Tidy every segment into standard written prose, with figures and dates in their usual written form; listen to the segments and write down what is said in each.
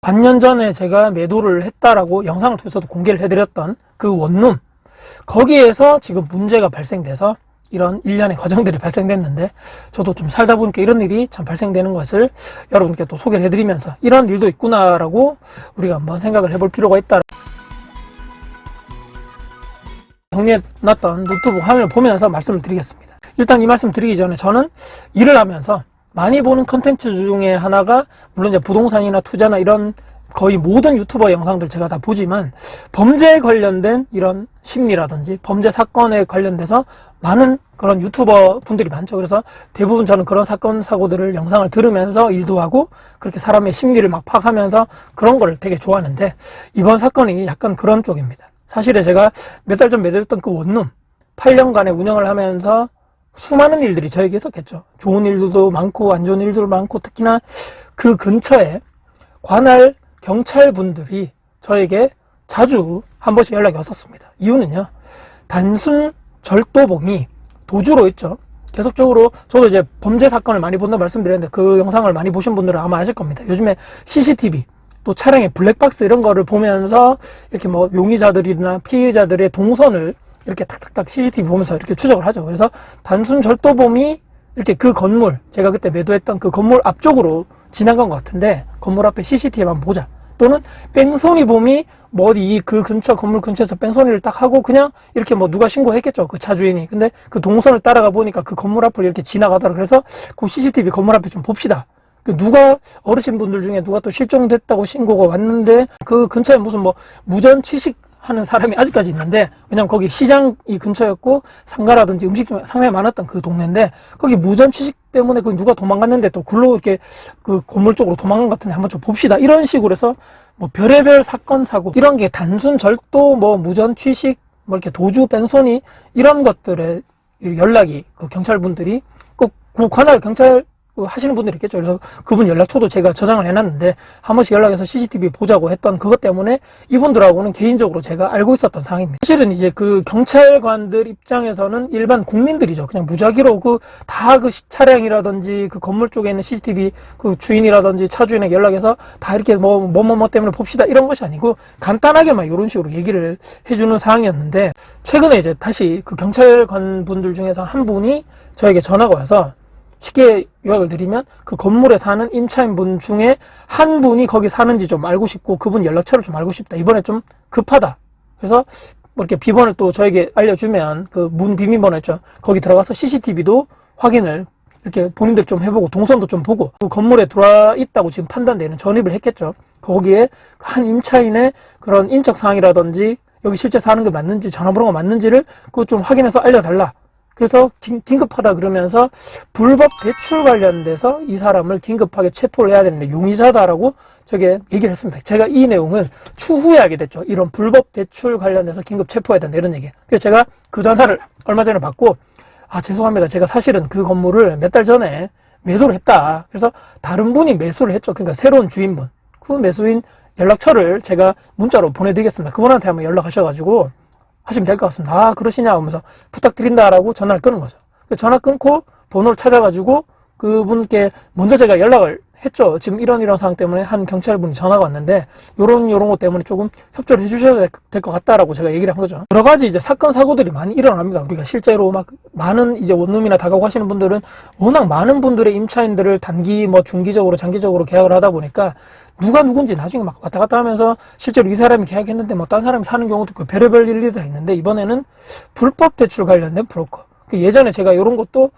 반년 전에 제가 매도를 했다라고 영상을 통해서도 공개를 해드렸던 그 원룸, 거기에서 지금 문제가 발생돼서 이런 일련의 과정들이 발생됐는데, 저도 좀 살다 보니까 이런 일이 참 발생되는 것을 여러분께 또 소개를 해드리면서 이런 일도 있구나라고 우리가 한번 생각을 해볼 필요가 있다. 정리해놨던 노트북 화면을 보면서 말씀을 드리겠습니다. 일단 이 말씀 드리기 전에, 저는 일을 하면서 많이 보는 컨텐츠 중에 하나가, 물론 이제 부동산이나 투자나 이런 거의 모든 유튜버 영상들 제가 다 보지만, 범죄에 관련된 이런 심리라든지 범죄 사건에 관련돼서 많은 그런 유튜버 분들이 많죠. 그래서 대부분 저는 그런 사건 사고들을 영상을 들으면서 일도 하고 그렇게 사람의 심리를 막 파악하면서 그런 걸 되게 좋아하는데, 이번 사건이 약간 그런 쪽입니다. 사실은 제가 몇 달 전 매도했던 그 원룸, 8년간의 운영을 하면서 수많은 일들이 저에게 있었겠죠. 좋은 일들도 많고 안 좋은 일들도 많고, 특히나 그 근처에 관할 경찰분들이 저에게 자주 한 번씩 연락이 왔었습니다. 이유는요, 단순 절도범이 도주로 있죠. 계속적으로, 저도 이제 범죄 사건을 많이 본다고 말씀드렸는데, 그 영상을 많이 보신 분들은 아마 아실 겁니다. 요즘에 CCTV, 또 차량의 블랙박스 이런 거를 보면서 이렇게 뭐 용의자들이나 피해자들의 동선을 이렇게 탁탁탁 CCTV 보면서 이렇게 추적을 하죠. 그래서 단순 절도범이 이렇게 그 건물, 제가 그때 매도했던 그 건물 앞쪽으로 지나간 것 같은데, 건물 앞에 CCTV 한번 보자. 또는 뺑소니범이 뭐 어디 그 근처, 건물 근처에서 뺑소니를 딱 하고 그냥 이렇게 뭐 누가 신고했겠죠, 그 차 주인이. 근데 그 동선을 따라가 보니까 그 건물 앞을 이렇게 지나가더라. 그래서 그 CCTV 건물 앞에 좀 봅시다. 누가, 어르신분들 중에 누가 또 실종됐다고 신고가 왔는데, 그 근처에 무슨 뭐 무전 취식 하는 사람이 아직까지 있는데, 왜냐면 거기 시장이 근처였고 상가라든지 음식점이 상당히 많았던 그 동네인데, 거기 무전 취식 때문에 거기 누가 도망갔는데 또 굴로 이렇게 그 건물 쪽으로 도망간 것 같은데 한번 좀 봅시다. 이런 식으로 해서 뭐 별의별 사건 사고, 이런 게 단순 절도, 뭐 무전 취식, 뭐 이렇게 도주, 뺑소니 이런 것들에 연락이, 그 경찰분들이 꼭 그 관할 경찰 하시는 분들이 있겠죠. 그래서 그분 연락처도 제가 저장을 해놨는데, 한 번씩 연락해서 CCTV 보자고 했던 그것 때문에 이분들하고는 개인적으로 제가 알고 있었던 상황입니다. 사실은 이제 그 경찰관들 입장에서는 일반 국민들이죠. 그냥 무작위로 다 그 차량이라든지 그 건물 쪽에 있는 CCTV 그 주인이라든지 차 주인에게 연락해서 다 이렇게 뭐 때문에 봅시다 이런 것이 아니고, 간단하게만 이런 식으로 얘기를 해주는 상황이었는데, 최근에 이제 다시 그 경찰관 분들 중에서 한 분이 저에게 전화가 와서, 쉽게 요약을 드리면 그 건물에 사는 임차인분 중에 한 분이 거기 사는지 좀 알고 싶고, 그분 연락처를 좀 알고 싶다, 이번에 좀 급하다, 그래서 뭐 이렇게 비번을 또 저에게 알려주면 그 문 비밀번호 있죠, 거기 들어가서 CCTV도 확인을 이렇게 본인들 좀 해보고 동선도 좀 보고, 그 건물에 들어와 있다고 지금 판단되는 전입을 했겠죠. 거기에 한 임차인의 그런 인적사항이라든지 여기 실제 사는 게 맞는지 전화번호가 맞는지를 그거 좀 확인해서 알려달라. 그래서 긴급하다 그러면서 불법 대출 관련돼서 이 사람을 긴급하게 체포를 해야 되는데 용의자다라고 저게 얘기를 했습니다. 제가 이 내용을 추후에 알게 됐죠. 이런 불법 대출 관련돼서 긴급 체포해야 된다, 이런 얘기. 그래서 제가 그 전화를 얼마 전에 받고, 죄송합니다, 제가 사실은 그 건물을 몇 달 전에 매도를 했다. 그래서 다른 분이 매수를 했죠. 그러니까 새로운 주인분, 그 매수인 연락처를 제가 문자로 보내드리겠습니다. 그분한테 한번 연락하셔가지고 하시면 될 것 같습니다. 그러시냐 하면서 부탁드린다라고 전화를 끊은 거죠. 전화 끊고 번호를 찾아가지고 그분께 먼저 제가 연락을 했죠. 지금 이런 상황 때문에 한 경찰분이 전화가 왔는데 요런 것 때문에 조금 협조를 해주셔야 될 것 같다라고 제가 얘기를 한 거죠. 여러 가지 이제 사건 사고들이 많이 일어납니다. 우리가 실제로 막 많은 이제 원룸이나 다가구 하시는 분들은 워낙 많은 분들의 임차인들을 단기 뭐 중기적으로 장기적으로 계약을 하다 보니까 누가 누군지 나중에 막 왔다 갔다 하면서 실제로 이 사람이 계약했는데 뭐 딴 사람이 사는 경우도 있고 별의별 일이 다 있는데, 이번에는 불법 대출 관련된 브로커. 예전에 제가 이런 것도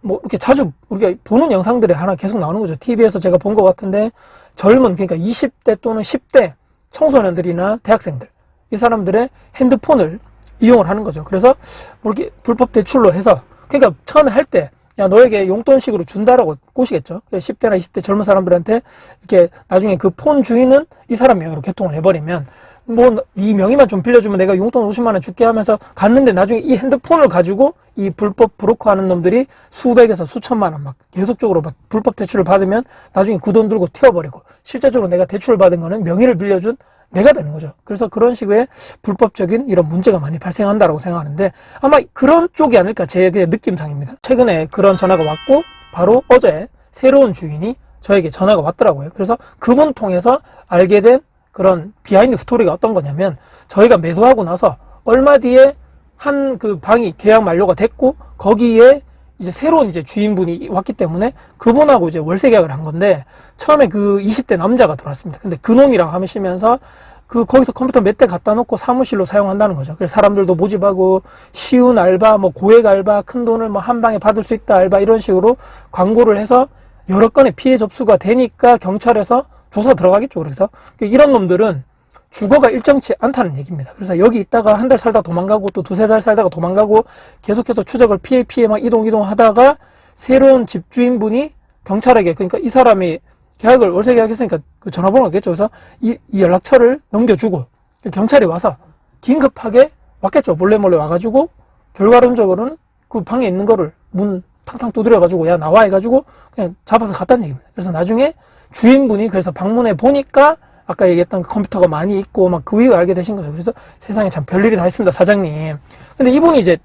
뭐 이렇게 자주 우리가 보는 영상들이 하나 계속 나오는 거죠. TV에서 제가 본 것 같은데, 젊은, 그러니까 20대 또는 10대 청소년들이나 대학생들, 이 사람들의 핸드폰을 이용을 하는 거죠. 그래서 뭐 이렇게 불법 대출로 해서, 그러니까 처음에 할 때 야, 너에게 용돈식으로 준다라고 꼬시겠죠. 10대나 20대 젊은 사람들한테 이렇게 나중에 그 폰 주인은 이 사람 명의로 개통을 해버리면, 뭐 이 명의만 좀 빌려주면 내가 용돈 50만 원 줄게 하면서 갔는데, 나중에 이 핸드폰을 가지고 이 불법 브로커 하는 놈들이 수백에서 수천만 원 막 계속적으로 불법 대출을 받으면 나중에 그 돈 들고 튀어버리고, 실제적으로 내가 대출을 받은 거는 명의를 빌려준 내가 되는 거죠. 그래서 그런 식의 불법적인 이런 문제가 많이 발생한다라고 생각하는데, 아마 그런 쪽이 아닐까, 제 느낌상입니다. 최근에 그런 전화가 왔고 바로 어제 새로운 주인이 저에게 전화가 왔더라고요. 그래서 그분 통해서 알게 된 그런 비하인드 스토리가 어떤 거냐면, 저희가 매도하고 나서 얼마 뒤에 한 그 방이 계약 만료가 됐고, 거기에 이제 새로운 이제 주인분이 왔기 때문에 그분하고 이제 월세 계약을 한 건데, 처음에 그 20대 남자가 들어왔습니다. 근데 그놈이라고 하시면서 거기서 컴퓨터 몇 대 갖다 놓고 사무실로 사용한다는 거죠. 그래서 사람들도 모집하고, 쉬운 알바, 뭐 고액 알바, 큰 돈을 뭐 한 방에 받을 수 있다 알바, 이런 식으로 광고를 해서 여러 건의 피해 접수가 되니까 경찰에서 조사 들어가겠죠. 그래서 이런 놈들은 주거가 일정치 않다는 얘기입니다. 그래서 여기 있다가 한 달 살다 도망가고, 또 두세 달 살다가 도망가고, 계속해서 추적을 피해 막 이동 하다가 새로운 집주인분이 경찰에게, 그러니까 이 사람이 월세 계약했으니까 그 전화번호가 있겠죠. 그래서 이 연락처를 넘겨주고, 경찰이 와서 긴급하게 왔겠죠. 몰래 와가지고, 결과론적으로는 그 방에 있는 거를 문 탕탕 두드려가지고, 야, 나와 해가지고, 그냥 잡아서 갔다는 얘기입니다. 그래서 나중에 주인분이 그래서 방문해 보니까, 아까 얘기했던 그 컴퓨터가 많이 있고, 막 그 이후 알게 되신 거죠. 그래서 세상에 참 별일이 다 있습니다, 사장님. 근데 이분이 이제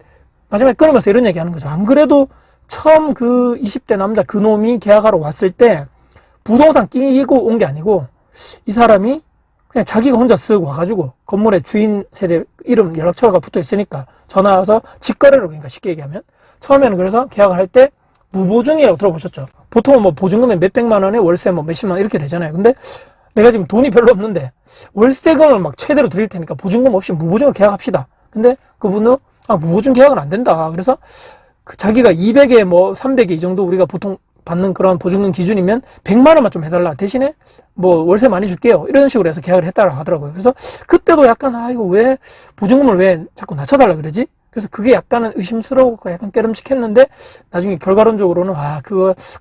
마지막에 끊으면서 이런 얘기 하는 거죠. 안 그래도 처음 그 20대 남자 그 놈이 계약하러 왔을 때, 부동산 끼고 온 게 아니고, 이 사람이 그냥 자기가 혼자 쓱 와가지고, 건물에 주인 세대 이름 연락처가 붙어 있으니까 전화 와서 직거래로, 그러니까 쉽게 얘기하면, 처음에는 그래서 계약을 할 때 무보증이라고 들어보셨죠. 보통은 뭐 보증금이 몇백만 원에 월세 뭐 몇십만 원 이렇게 되잖아요. 근데 내가 지금 돈이 별로 없는데 월세금을 막 최대로 드릴 테니까 보증금 없이 무보증을 계약합시다. 근데 그분은 무보증 계약은 안 된다. 그래서 자기가 200에 뭐 300에 이 정도 우리가 보통 받는 그런 보증금 기준이면 100만 원만 좀 해달라. 대신에 뭐 월세 많이 줄게요. 이런 식으로 해서 계약을 했다고 하더라고요. 그래서 그때도 약간 이거 왜 보증금을 왜 자꾸 낮춰달라 그러지? 그래서 그게 약간은 의심스러웠고 약간 깨름직했는데, 나중에 결과론적으로는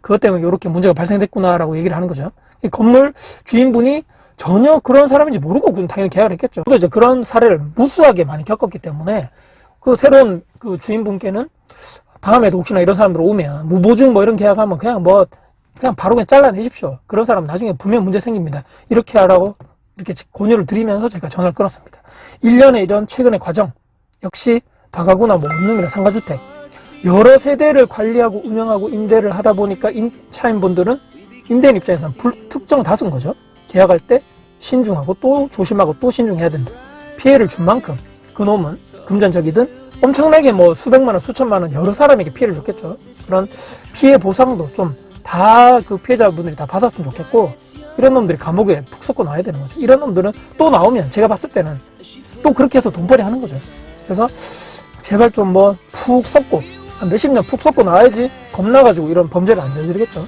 그것 때문에 이렇게 문제가 발생됐구나라고 얘기를 하는 거죠. 이 건물 주인분이 전혀 그런 사람인지 모르고 당연히 계약을 했겠죠. 또 이제 그런 사례를 무수하게 많이 겪었기 때문에 그 새로운 그 주인분께는 다음에도 혹시나 이런 사람들 오면 무보증 뭐 이런 계약하면 그냥 바로 그냥 잘라내십시오. 그런 사람 나중에 분명 문제 생깁니다. 이렇게 하라고 이렇게 권유를 드리면서 제가 전화를 끊었습니다. 1년의 이런 최근의 과정, 역시 다가구나 뭐 원룸이나 상가주택 여러 세대를 관리하고 운영하고 임대를 하다 보니까 임차인분들은 임대인 입장에서는 불특정 다수인 거죠. 계약할 때 신중하고 또 조심하고 또 신중해야 된다. 피해를 준 만큼 그놈은 금전적이든 엄청나게 뭐 수백만 원, 수천만 원 여러 사람에게 피해를 줬겠죠. 그런 피해 보상도 좀 다 그 피해자분들이 다 받았으면 좋겠고, 이런 놈들이 감옥에 푹 썩고 나와야 되는 거죠. 이런 놈들은 또 나오면 제가 봤을 때는 또 그렇게 해서 돈벌이 하는 거죠. 그래서 제발 좀 뭐 푹 썩고 한 몇십 년 푹 썩고 나와야지 겁나가지고 이런 범죄를 안 저지르겠죠.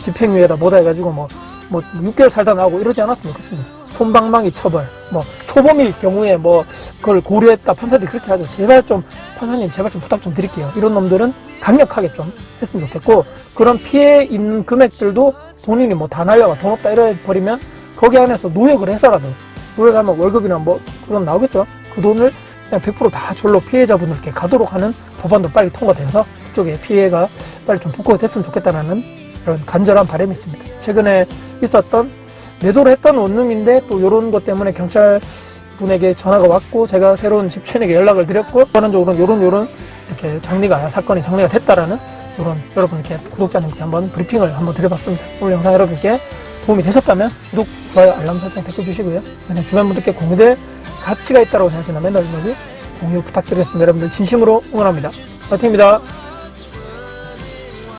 집행유예다 뭐다 해가지고 뭐 6개월 살다 나오고 이러지 않았으면 좋겠습니다. 솜방망이 처벌, 뭐 초범일 경우에 뭐 그걸 고려했다 판사들이 그렇게 하죠. 제발 좀 판사님 제발 좀 부탁 좀 드릴게요. 이런 놈들은 강력하게 좀 했으면 좋겠고, 그런 피해 있는 금액들도 본인이 뭐 다 날려가 돈 없다 이래 버리면 거기 안에서 노역을 해서라도, 노역하면 월급이나 뭐 그런 나오겠죠. 그 돈을 그냥 100% 다 절로 피해자분들께 가도록 하는 법안도 빨리 통과돼서 그쪽에 피해가 빨리 좀 복구가 됐으면 좋겠다는 그런 간절한 바람이 있습니다. 최근에 있었던 매도를 했던 원룸인데 또 이런 것 때문에 경찰 분에게 전화가 왔고, 제가 새로운 집주인에게 연락을 드렸고, 전반적으로 요런 이렇게 사건이 정리가 됐다라는 이런 여러분께 구독자님께 한번 브리핑을 한번 드려봤습니다. 오늘 영상 여러분께 도움이 되셨다면 구독, 좋아요, 알람 설정, 댓글 주시고요. 그냥 주변 분들께 공유될 가치가 있다고 생각하시는 맨날 공유 부탁드리겠습니다. 여러분들 진심으로 응원합니다. 파이팅입니다.